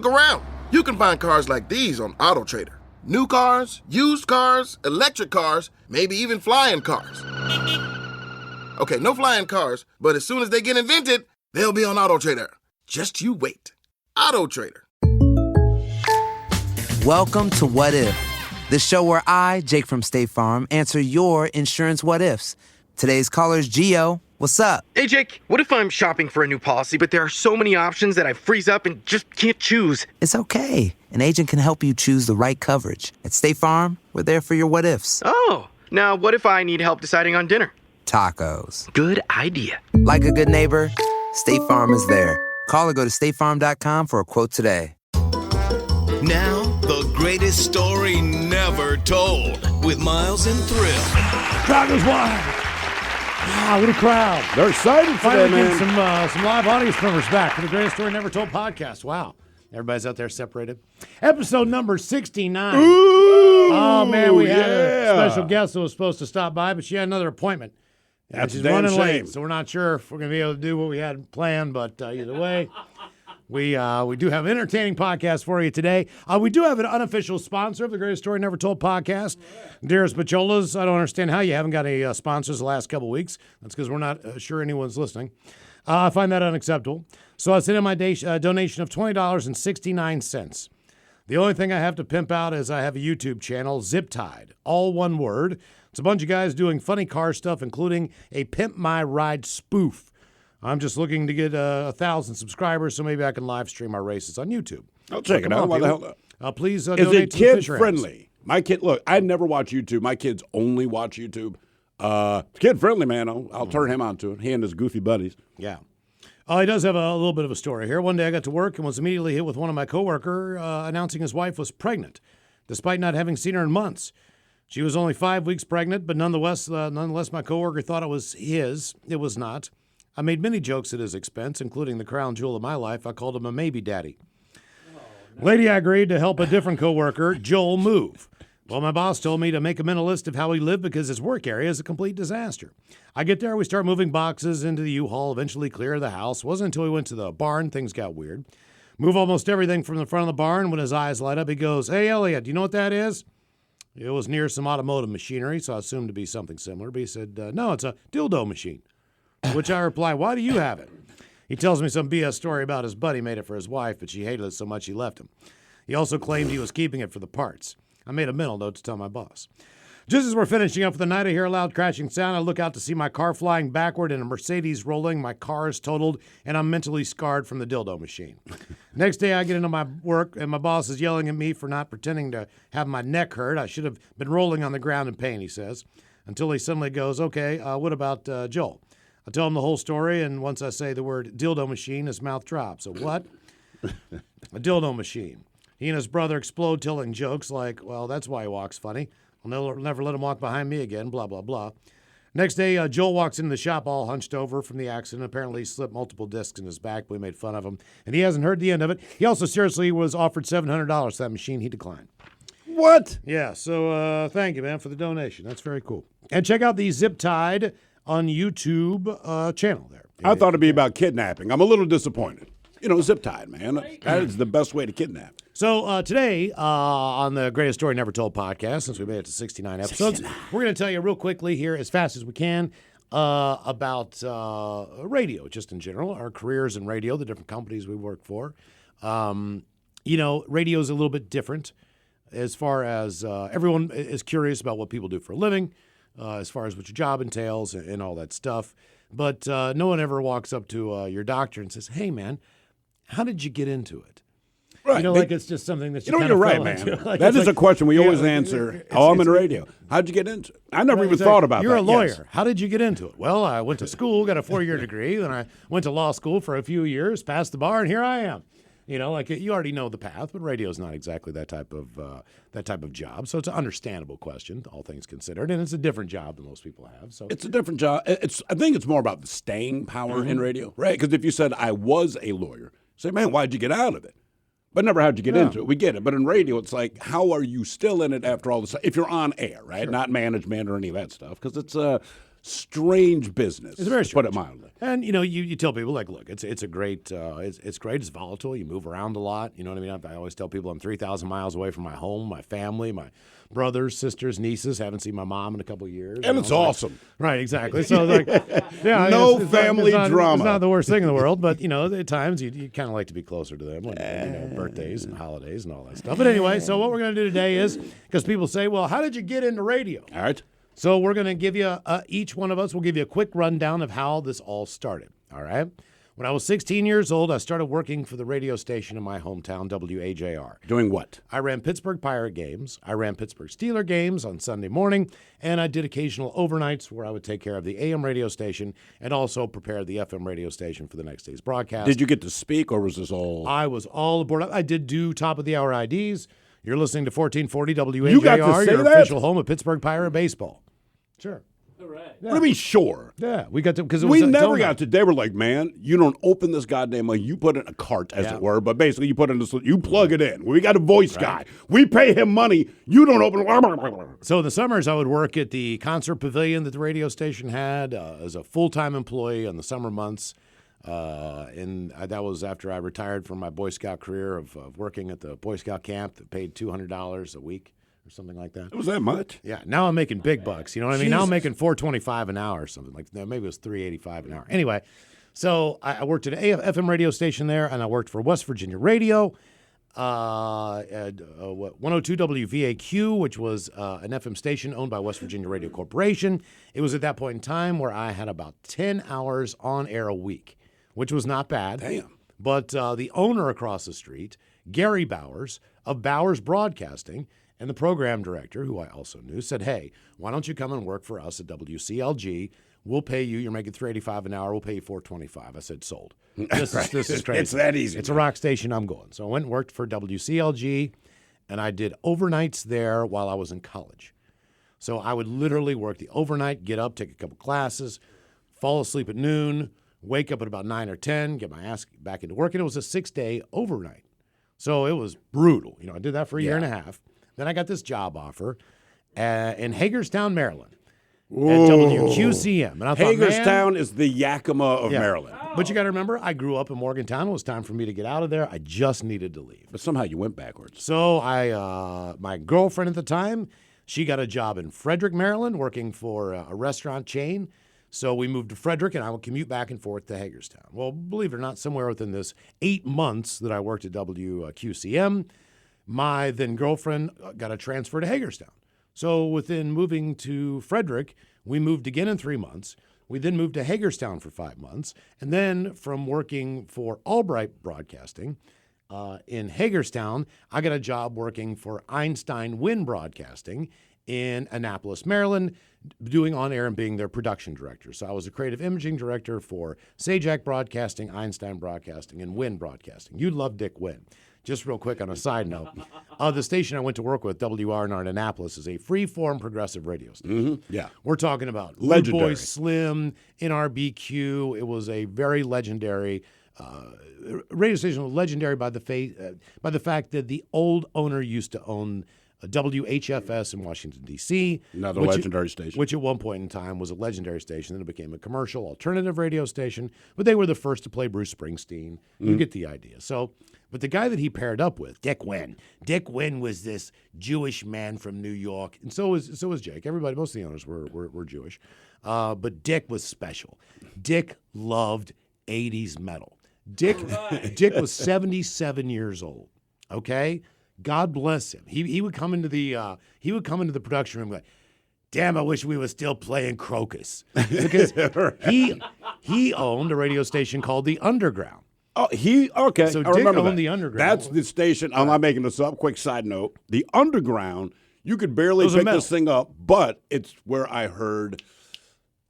Look around. You can find cars like these on AutoTrader. New cars, used cars, electric cars, maybe even flying cars. Okay, no flying cars, but as soon as they get invented, they'll be on AutoTrader. Just you wait. AutoTrader. Welcome to What If, the show where I, Jake from State Farm, answer your insurance what-ifs. Today's caller is Gio. What's up? Hey, Jake, what if I'm shopping for a new policy, but there are so many options that I freeze up and just can't choose? It's okay. An agent can help you choose the right coverage. At State Farm, we're there for your what-ifs. Oh, now what if I need help deciding on dinner? Tacos. Good idea. Like a good neighbor, State Farm is there. Call or go to statefarm.com for a quote today. Now, the greatest story never told with Miles and Thrill. Crowd goes wild. Wow, what a crowd. They're excited Finally today, getting man. some live audience members back for the Greatest Story Never Told podcast. Wow. Everybody's out there separated. Episode number 69. Ooh, oh, man, we had a special guest that was supposed to stop by, but she had another appointment. That's she's a damn running shame. late, so we're not sure if we're going to be able to do what we had planned, but either way, we do have an entertaining podcast for you today. We do have an unofficial sponsor of the Greatest Story Never Told podcast, Dearest Bacholas. I don't understand how you haven't got any sponsors the last couple weeks. That's because we're not sure anyone's listening. I find that unacceptable. So I sent in my donation of $20.69. The only thing I have to pimp out is I have a YouTube channel, Zip Tied, all one word. It's a bunch of guys doing funny car stuff, including a Pimp My Ride spoof. I'm just looking to get 1,000 subscribers, so maybe I can live stream our races on YouTube. I'll check it out. Why the hell not? Please Is donate it to the Fisher kid-friendly? My kid, look, I never watch YouTube. My kids only watch YouTube. Kid-friendly, man. I'll turn him on to it. He and his goofy buddies. Yeah. He does have a little bit of a story here. One day I got to work and was immediately hit with one of my coworker announcing his wife was pregnant, despite not having seen her in months. She was only 5 weeks pregnant, but nonetheless, my coworker thought it was his. It was not. I made many jokes at his expense, including the crown jewel of my life. I called him a maybe daddy. Lady I agreed to help a different coworker, Joel, move. Well, my boss told me to make a mental list of how he lived because his work area is a complete disaster. I get there, we start moving boxes into the U-Haul, eventually clear the house. It wasn't until we went to the barn things got weird. Move almost everything from the front of the barn. When his eyes light up, he goes, "Hey, Elliot, do you know what that is?" It was near some automotive machinery, so I assumed to be something similar. But he said, "No, it's a dildo machine." To which I reply, "Why do you have it?" He tells me some BS story about his buddy made it for his wife, but she hated it so much he left him. He also claimed he was keeping it for the parts. I made a mental note to tell my boss. Just as we're finishing up for the night, I hear a loud crashing sound. I look out to see my car flying backward and a Mercedes rolling. My car is totaled, and I'm mentally scarred from the dildo machine. Next day, I get into my work, and my boss is yelling at me for not pretending to have my neck hurt. I should have been rolling on the ground in pain, he says, until he suddenly goes, "Okay, what about Joel?" I tell him the whole story, and once I say the word dildo machine, his mouth drops. A what? A dildo machine. He and his brother explode telling jokes like, "Well, that's why he walks funny. I'll never let him walk behind me again, blah, blah, blah." Next day, Joel walks into the shop all hunched over from the accident. Apparently, he slipped multiple discs in his back. We made fun of him, and he hasn't heard the end of it. He also seriously was offered $700 for that machine. He declined. What? Yeah, so thank you, man, for the donation. That's very cool. And check out the Zip Tied on YouTube channel there. I thought it'd be about kidnapping. I'm a little disappointed. Zip tied, man. That is the best way to kidnap. So today on the Greatest Story Never Told podcast, since we made it to 69 episodes, we're going to tell you real quickly here, as fast as we can, about radio, just in general, our careers in radio, the different companies we work for. Radio is a little bit different as far as everyone is curious about what people do for a living, as far as what your job entails and all that stuff. But no one ever walks up to your doctor and says, "Hey, man, how did you get into it?" Right. Like it's just something that you kind you're of right, fell man. into. Like, that is like, a question we always answer. I'm in radio. How'd you get into it? I never even thought about that. You're a lawyer. Yes. How did you get into it? Well, I went to school, got a 4-year degree, then I went to law school for a few years, passed the bar, and here I am. You already know the path, but radio is not exactly that type of job. So it's an understandable question, all things considered, and it's a different job than most people have. So it's a different job. I think it's more about the staying power in radio, right? Because if you said I was a lawyer, say, "Man, why'd you get out of it?" But never how'd you get into it. We get it. But in radio, it's like, how are you still in it after all this? If you're on air, right? Sure. Not management or any of that stuff, because it's strange business. It's very to put it strange. mildly. And you tell people like, look, it's a great, it's great. It's volatile. You move around a lot. You know what I mean? I always tell people I'm 3,000 miles away from my home, my family, my brothers, sisters, nieces. Haven't seen my mom in a couple of years. And it's awesome. Right, exactly. So like, yeah, No it's family drama. It's not the worst thing in the world, but at times you kind of like to be closer to them, when, birthdays and holidays and all that stuff. But anyway, so what we're going to do today is, because people say, well, how did you get into radio? All right. So we're going to give you, each one of us will give you a quick rundown of how this all started, all right? When I was 16 years old, I started working for the radio station in my hometown, WAJR. Doing what? I ran Pittsburgh Pirate games, I ran Pittsburgh Steeler games on Sunday morning, and I did occasional overnights where I would take care of the AM radio station and also prepare the FM radio station for the next day's broadcast. Did you get to speak, or was this all? I was all aboard. I did do top-of-the-hour IDs. You're listening to 1440 WAJR, You got to say your that? official home of Pittsburgh Pirate baseball. Sure. All right. What do you mean, sure? Yeah, we got to, because We never got to. They were like, man, you don't open this goddamn thing. You put it in a cart, as it were, but basically you put it in this. You plug it in. We got a voice guy. We pay him money. You don't open. So in the summers, I would work at the concert pavilion that the radio station had as a full-time employee in the summer months. And that was after I retired from my Boy Scout career of working at the Boy Scout camp that paid $200 a week or something like that. It was that much? Yeah. Now I'm making big bucks. You know what I mean? Now I'm Jesus. making $4.25 an hour or something like that. Maybe it was $3.85 an hour. Anyway, so I worked at an FM radio station there, and I worked for West Virginia Radio. 102 WVAQ, which was an FM station owned by West Virginia Radio Corporation. It was at that point in time where I had about 10 hours on air a week, which was not bad. Damn. But the owner across the street, Gary Bowers of Bowers Broadcasting, and the program director, who I also knew, said, hey, why don't you come and work for us at WCLG? We'll pay you. You're making $3.85 an hour. We'll pay you $4.25. I said, sold. This is crazy. It's that easy. It's a rock station. I'm going. So I went and worked for WCLG, and I did overnights there while I was in college. So I would literally work the overnight, get up, take a couple classes, fall asleep at noon, wake up at about 9 or 10, get my ass back into work, and it was a 6-day overnight. So it was brutal. I did that for a year and a half. Then I got this job offer in Hagerstown, Maryland, at WQCM. And I thought, Hagerstown is the Yakima of Maryland. But you got to remember, I grew up in Morgantown. It was time for me to get out of there. I just needed to leave. But somehow you went backwards. So my girlfriend at the time, she got a job in Frederick, Maryland, working for a restaurant chain. So we moved to Frederick, and I would commute back and forth to Hagerstown. Well, believe it or not, somewhere within this 8 months that I worked at WQCM, my then girlfriend got a transfer to Hagerstown. So within moving to Frederick, we moved again in 3 months. We then moved to Hagerstown for 5 months. And then from working for Albright Broadcasting in Hagerstown, I got a job working for Einstein Wind Broadcasting in Annapolis, Maryland, doing on-air and being their production director. So I was a creative imaging director for Sajak Broadcasting, Einstein Broadcasting, and Wind Broadcasting. You love Dick Wynn. Just real quick on a side note, the station I went to work with, WRNR in Annapolis, is a free-form progressive radio station. Mm-hmm. Yeah. We're talking about Legendary. Boy Slim, NRBQ. It was a very legendary radio station, legendary by the fact that the old owner used to own WHFS in Washington, D.C. Another legendary station. Which at one point in time was a legendary station. Then it became a commercial alternative radio station. But they were the first to play Bruce Springsteen. You get the idea. So, but the guy that he paired up with, Dick Wynn was this Jewish man from New York. And so was Jake. Everybody, most of the owners were Jewish. But Dick was special. Dick loved 80s metal. Dick was 77 years old. Okay? God bless him. He would come into the production room like, damn, I wish we were still playing Crocus. Because he owned a radio station called The Underground. Oh, okay. So I Dick remember owned that. The Underground. That's the station. I'm not making this up. Quick side note. The Underground, you could barely Those are pick metal. this thing up, but it's where I heard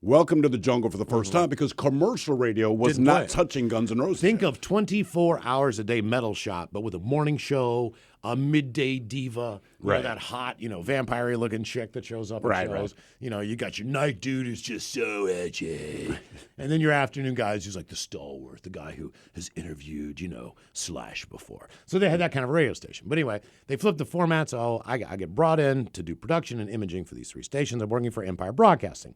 Welcome to the Jungle for the first time because commercial radio was Didn't play not it. touching Guns N' Roses. Think of 24 hours a day metal shop, but with a morning show, a midday diva, Right. that hot, vampire looking chick that shows up at Right, shows. right. You got your night dude who's just so edgy. And then your afternoon guys who's like the stalwart, the guy who has interviewed, Slash before. So they had that kind of radio station. But anyway, they flipped the format, so I get brought in to do production and imaging for these three stations. I'm working for Empire Broadcasting.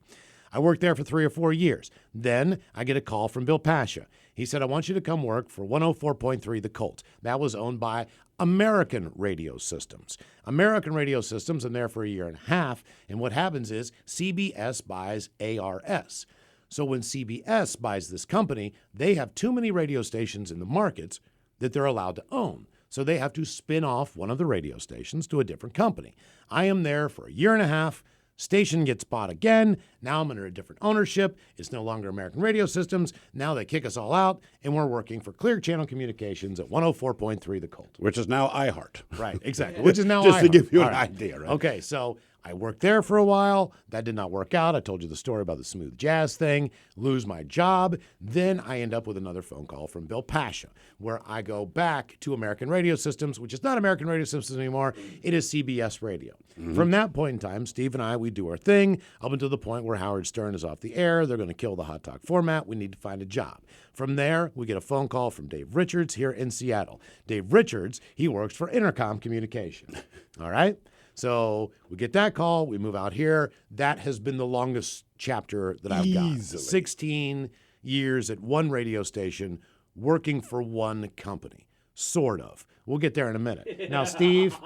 I worked there for 3 or 4 years. Then I get a call from Bill Pasha. He said, I want you to come work for 104.3 The Colt. That was owned by American Radio Systems. American Radio Systems, I'm there for a year and a half, and what happens is CBS buys ARS. So when CBS buys this company, they have too many radio stations in the markets that they're allowed to own. So they have to spin off one of the radio stations to a different company. I am there for a year and a half. Station gets bought again. Now I'm under a different ownership. It's no longer American Radio Systems. Now they kick us all out, and we're working for Clear Channel Communications at 104.3 The Colt. Which is now iHeart. Right, exactly. Which is now Just to iHeart. give you an All right. idea, right? Okay, so I worked there for a while. That did not work out. I told you the story about the smooth jazz thing. Lose my job. Then I end up with another phone call from Bill Pasha, where I go back to American Radio Systems, which is not American Radio Systems anymore. It is CBS Radio. From that point in time, Steve and I, we do our thing up until the point where Howard Stern is off the air. They're going to kill the Hot Talk format. We need to find a job. From there, we get a phone call from Dave Richards here in Seattle. Dave Richards, he works for Intercom Communication. All right? So we get that call. We move out here. That has been the longest chapter that I've got. 16 years at one radio station working for one company. Sort of. We'll get there in a minute. Now, Steve.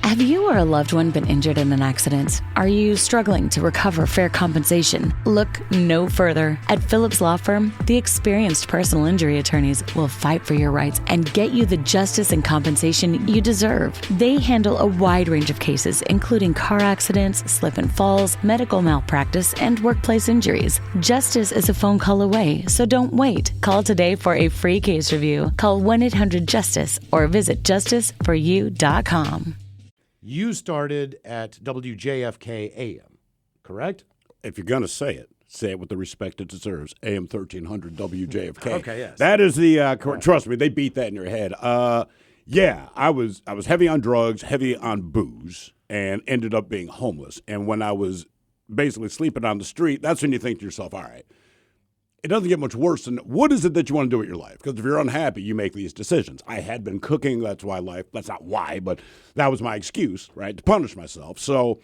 Have you or a loved one been injured in an accident? Are you struggling to recover fair compensation? Look no further. At Phillips Law Firm, the experienced personal injury attorneys will fight for your rights and get you the justice and compensation you deserve. They handle a wide range of cases, including car accidents, slip and falls, medical malpractice, and workplace injuries. Justice is a phone call away, so don't wait. Call today for a free case review. Call 1-800-JUSTICE or visit justiceforyou.com. You started at WJFK AM, correct? If you're going to say it with the respect it deserves. AM 1300 WJFK. Okay, yes. That is the, trust me, they beat that in your head. Yeah, I was heavy on drugs, heavy on booze, and ended up being homeless. And when I was basically sleeping on the street, that's when you think to yourself, all right, it doesn't get much worse than what is it that you want to do with your life? Because if you're unhappy, you make these decisions. I had been cooking. That's not why, but that was my excuse, right, to punish myself. So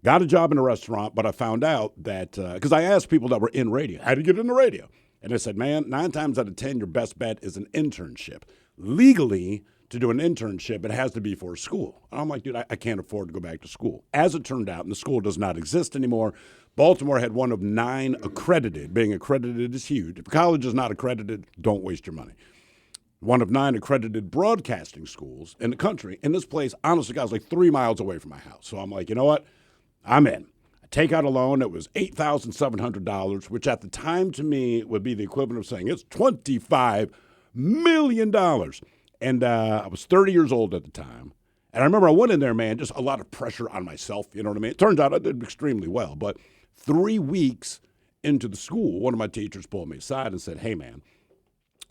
got a job in a restaurant, but I found out that, because I asked people that were in radio, how to get into radio? And they said, man, 9 times out of 10, your best bet is an internship. Legally, to do an internship, it has to be for school. And I'm like, dude, I can't afford to go back to school. As it turned out, and the school does not exist anymore, Baltimore had one of 9 accredited. Being accredited is huge. If college is not accredited, don't waste your money. One of 9 accredited broadcasting schools in the country. And this place, honestly, God, was like 3 miles away from my house. So I'm like, you know what? I'm in. I take out a loan. It was $8,700, which at the time to me would be the equivalent of saying it's $25 million. And I was 30 years old at the time. And I remember I went in there, man, just a lot of pressure on myself. You know what I mean? It turns out I did extremely well. But 3 weeks into the school, one of my teachers pulled me aside and said, hey, man,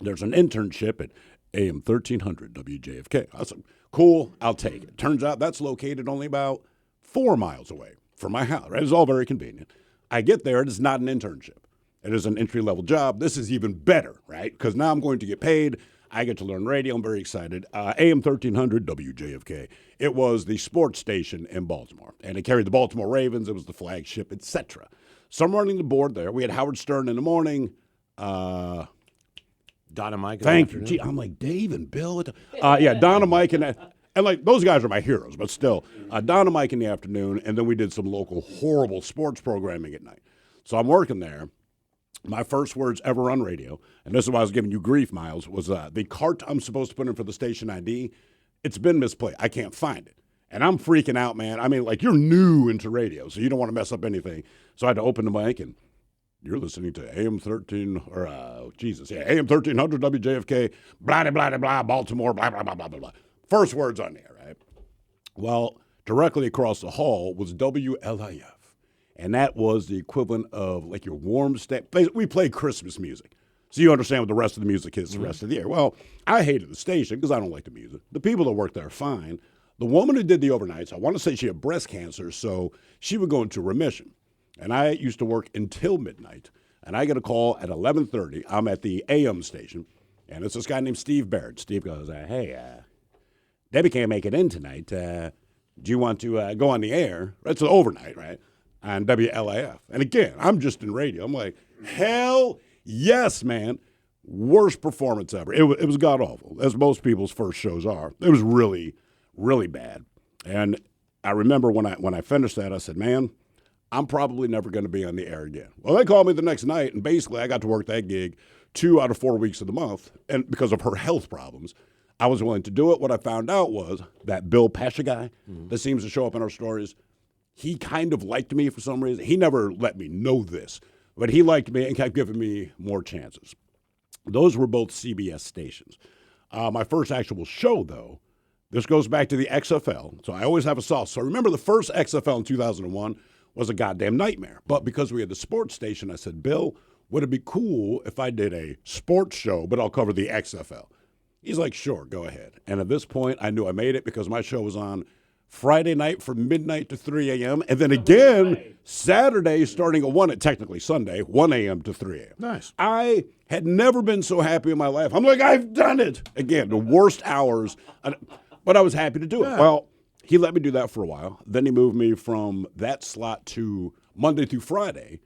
there's an internship at AM 1300 WJFK. I said, cool, I'll take it. Turns out that's located only about 4 miles away from my house, right? It's all very convenient. I get there, it is not an internship. It is an entry-level job. This is even better, right? Because now I'm going to get paid. I get to learn radio. I'm very excited. AM 1300 WJFK. It was the sports station in Baltimore, and it carried the Baltimore Ravens. It was the flagship, etc. So I'm running the board there. We had Howard Stern in the morning. Don and Mike. Thank you. Gee, I'm like Dave and Bill. Yeah, Don and Mike and like those guys are my heroes, but still, Don and Mike in the afternoon, and then we did some local horrible sports programming at night. So I'm working there. My first words ever on radio, and this is why I was giving you grief, Miles, was the cart I'm supposed to put in for the station ID, it's been misplaced. I can't find it. And I'm freaking out, man. I mean, like, you're new into radio, so you don't want to mess up anything. So I had to open the mic, and you're listening to AM 13, or, AM 1300 WJFK, blah, blah, blah, blah, Baltimore, blah, blah, blah, blah, blah. First words on there, right? Well, directly across the hall was WLIF. And that was the equivalent of like your warm state. We played Christmas music. So you understand what the rest of the music is the rest of the year. Well, I hated the station because I don't like the music. The people that work there are fine. The woman who did the overnights, I want to say she had breast cancer, so she would go into remission. And I used to work until midnight. And I get a call at 11:30. I'm at the AM station. And it's this guy named Steve Barrett. Steve goes, hey, Debbie can't make it in tonight. Do you want to go on the air? It's an overnight, right? on WLAF. And again, I'm just in radio. I'm like, hell yes, man. Worst performance ever. It was god-awful, as most people's first shows are. It was really, really bad. And I remember when I finished that, I said, man, I'm probably never going to be on the air again. Well, they called me the next night, and basically I got to work that gig 2 out of 4 weeks of the month. And because of her health problems, I was willing to do it. What I found out was that Bill Pasha guy that seems to show up in our stories, he kind of liked me for some reason. He never let me know this, but he liked me and kept giving me more chances. Those were both CBS stations. My first actual show, though, this goes back to the XFL. So I always have a soft. So remember the first XFL in 2001 was a goddamn nightmare. But because we had the sports station, I said, Bill, would it be cool if I did a sports show, but I'll cover the XFL? He's like, sure, go ahead. And at this point, I knew I made it because my show was on Friday night from midnight to 3 a.m. And then again, Saturday starting at 1, technically Sunday, 1 a.m. to 3 a.m. Nice. I had never been so happy in my life. I'm like, I've done it. Again, the worst hours. But I was happy to do it. Well, he let me do that for a while. Then he moved me from that slot to Monday through Friday,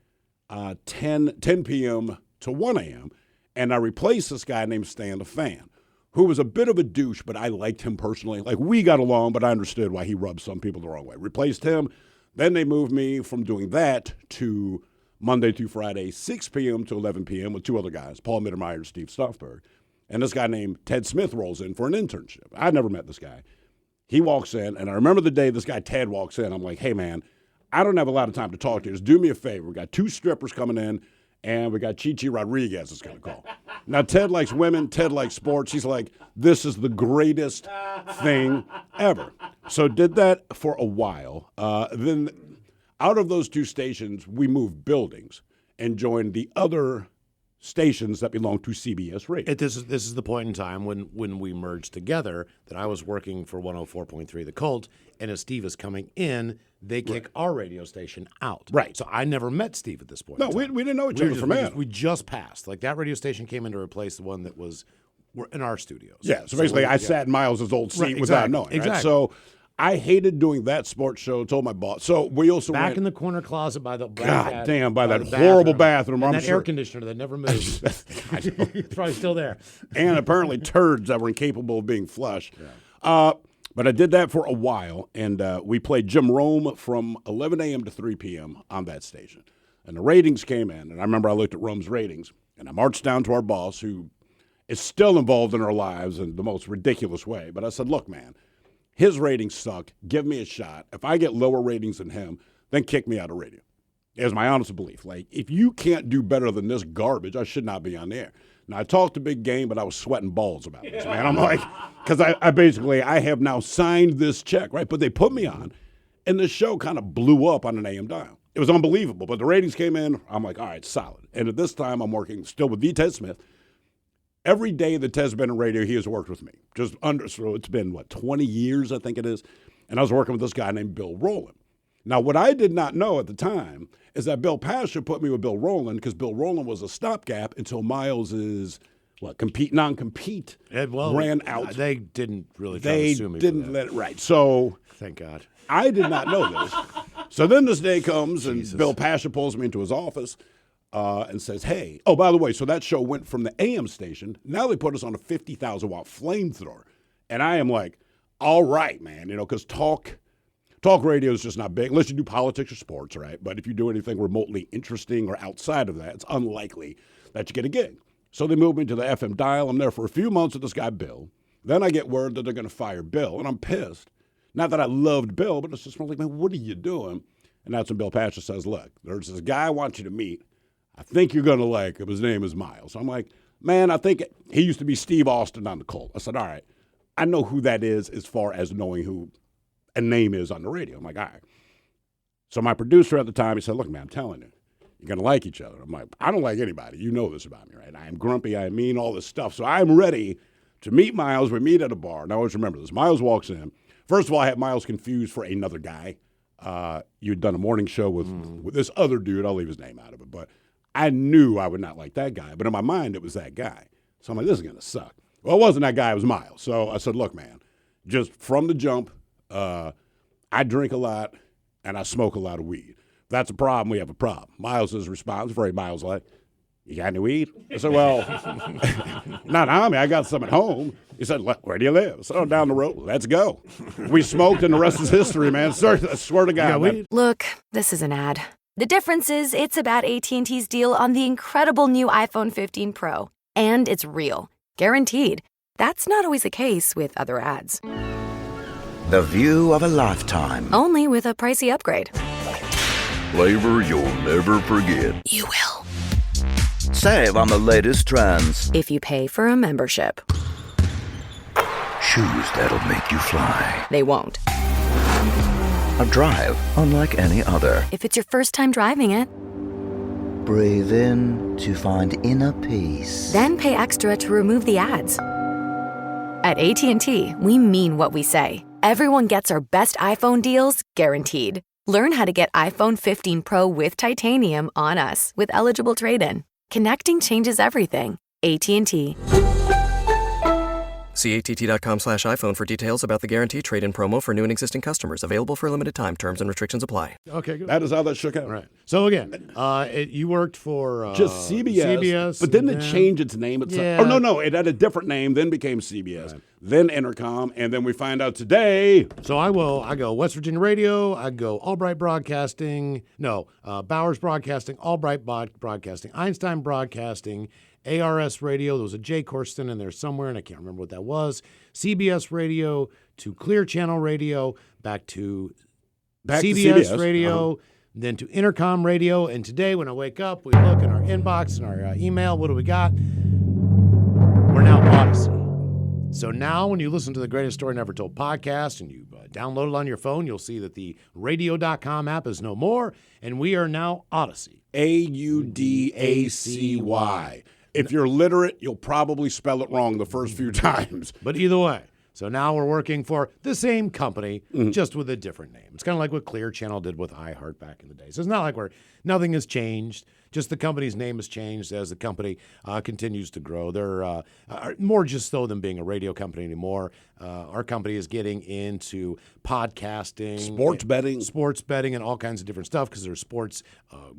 10 p.m. to 1 a.m. And I replaced this guy named Stan the Fan, who was a bit of a douche, but I liked him personally. Like, we got along, but I understood why he rubbed some people the wrong way. Replaced him. Then they moved me from doing that to Monday through Friday, 6 p.m. to 11 p.m. with 2 other guys, Paul Mittermeier and Steve Stoffberg. And this guy named Ted Smith rolls in for an internship. I'd never met this guy. He walks in, and I remember the day this guy Ted walks in. I'm like, hey, man, I don't have a lot of time to talk to you. Just do me a favor. We got 2 strippers coming in, and we got Chi Rodriguez is going to call. Now, Ted likes women. Ted likes sports. He's like, this is the greatest thing ever. So did that for a while. Then out of those 2 stations, we moved buildings and joined the other stations that belong to CBS Radio. This is the point in time when we merged together that I was working for 104.3 The Colt, and as Steve is coming in, they kick our radio station out. Right. So I never met Steve at this point. No, we didn't know each other from Adam. We just passed. Like, that radio station came in to replace the one that was in our studios. Yeah, so basically I sat in Miles' old seat without knowing. Right? Exactly. So I hated doing that sports show, told my boss. So we also Back in the corner closet by the that horrible bathroom. And I'm that sure. air conditioner that never moved. It's probably still there. And apparently turds that were incapable of being flushed. Yeah. But I did that for a while, and we played Jim Rome from 11 a.m. to 3 p.m. on that station. And the ratings came in, and I remember I looked at Rome's ratings, and I marched down to our boss, who is still involved in our lives in the most ridiculous way. But I said, look, man, his ratings suck. Give me a shot. If I get lower ratings than him, then kick me out of radio. Is my honest belief. Like, if you can't do better than this garbage, I should not be on the air. Now, I talked a big game, but I was sweating balls about this, man. I'm like, because I have now signed this check, right? But they put me on, and the show kind of blew up on an AM dial. It was unbelievable, but the ratings came in. I'm like, all right, solid. And at this time, I'm working still with the Ted Smith. Every day that Ted's been in radio, he has worked with me. So it's been, 20 years, I think it is. And I was working with this guy named Bill Rowland. Now, what I did not know at the time is that Bill Pasha put me with Bill Rowland because Bill Rowland was a stopgap until Miles's non-compete ran out. They didn't really try to sue me They didn't let it, right. So thank God. I did not know this. So then this day comes, and Bill Pasha pulls me into his office and says, hey, oh, by the way, so that show went from the AM station. Now they put us on a 50,000-watt flamethrower. And I am like, all right, man, because talk radio is just not big, unless you do politics or sports, right? But if you do anything remotely interesting or outside of that, it's unlikely that you get a gig. So they moved me to the FM dial. I'm there for a few months with this guy, Bill. Then I get word that they're going to fire Bill, and I'm pissed. Not that I loved Bill, but it's just like, man, what are you doing? And that's when Bill Pasha says, look, there's this guy I want you to meet. I think you're going to like him. His name is Miles. So I'm like, man, I think he used to be Steve Austin on the Colt. I said, all right, I know who that is as far as knowing who a name is on the radio. I'm like, all right. So my producer at the time, he said, look, man, I'm telling you, you're going to like each other. I'm like, I don't like anybody. You know this about me, right? I am grumpy. I am mean, all this stuff. So I'm ready to meet Miles. We meet at a bar. And I always remember this. Miles walks in. First of all, I had Miles confused for another guy. You'd done a morning show with this other dude. I'll leave his name out of it. But I knew I would not like that guy. But in my mind, it was that guy. So I'm like, this is going to suck. Well, it wasn't that guy. It was Miles. So I said, look, man, just from the jump, I drink a lot and I smoke a lot of weed. that's a problem. We have a problem. Miles' response, very Miles-like, you got any weed? I said, well, not on me. I got some at home. He said, where do you live? I said, oh, down the road. Let's go. We smoked, and the rest is history, man. Sir, I swear to God. Man. Look, this is an ad. The difference is it's about AT&T's deal on the incredible new iPhone 15 Pro. And it's real. Guaranteed. That's not always the case with other ads. The view of a lifetime. Only with a pricey upgrade. Flavor you'll never forget. You will. Save on the latest trends. If you pay for a membership. Shoes that'll make you fly. They won't. A drive unlike any other. If it's your first time driving it. Breathe in to find inner peace. Then pay extra to remove the ads. At AT&T, we mean what we say. Everyone gets our best iPhone deals guaranteed. Learn how to get iPhone 15 Pro with titanium on us with eligible trade-in. Connecting changes everything. AT&T. See att.com/iPhone for details about the guarantee trade-in promo for new and existing customers. Available for a limited time. Terms and restrictions apply. Okay, good. That is how that shook out. Right. So again, you worked for just CBS. But then it changed its name. Yeah. Oh, no. It had a different name, then became CBS, right. Then Intercom, and then we find out today. So I go West Virginia Radio, I go Albright Broadcasting, Bowers Broadcasting, Albright Broadcasting, Einstein Broadcasting, ARS Radio. There was a Jay Corsten in there somewhere, and I can't remember what that was. CBS Radio to Clear Channel Radio, back to CBS Radio, then to Intercom Radio. And today, when I wake up, we look in our inbox and our email. What do we got? We're now Odyssey. So now when you listen to the Greatest Story Never Told podcast and you download it on your phone, you'll see that the radio.com app is no more, and we are now Odyssey. AUDACY. If you're literate, you'll probably spell it wrong the first few times. But either way. So now we're working for the same company, just with a different name. It's kind of like what Clear Channel did with iHeart back in the day. So it's not like nothing has changed. Just the company's name has changed as the company continues to grow. They're more just so than being a radio company anymore. Our company is getting into podcasting, sports betting, and all kinds of different stuff because there's sports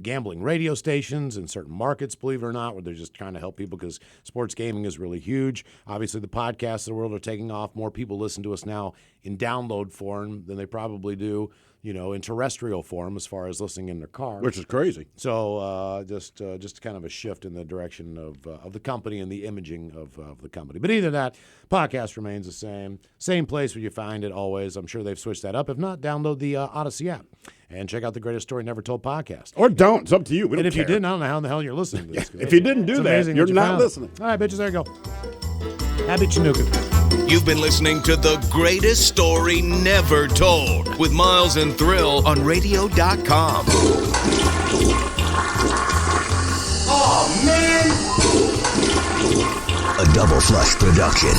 gambling radio stations in certain markets, believe it or not, where they're just trying to help people because sports gaming is really huge. Obviously, the podcasts of the world are taking off. More people listen to us now in download form than they probably do, in terrestrial form as far as listening in their car. Which is crazy. So just kind of a shift in the direction of the company and the imaging of the company. But either that, podcast remains the same. Same place where you find it always. I'm sure they've switched that up. If not, download the Odyssey app and check out the Greatest Story Never Told podcast. Or don't. It's up to you. We don't and if care. you didn't, I don't know how in the hell you're listening to this. If you didn't do that, you're not listening. All right, bitches, there you go. Happy Chinooka. You've been listening to The Greatest Story Never Told with Miles and Thrill on radio.com. Oh, man! A Double Flush production.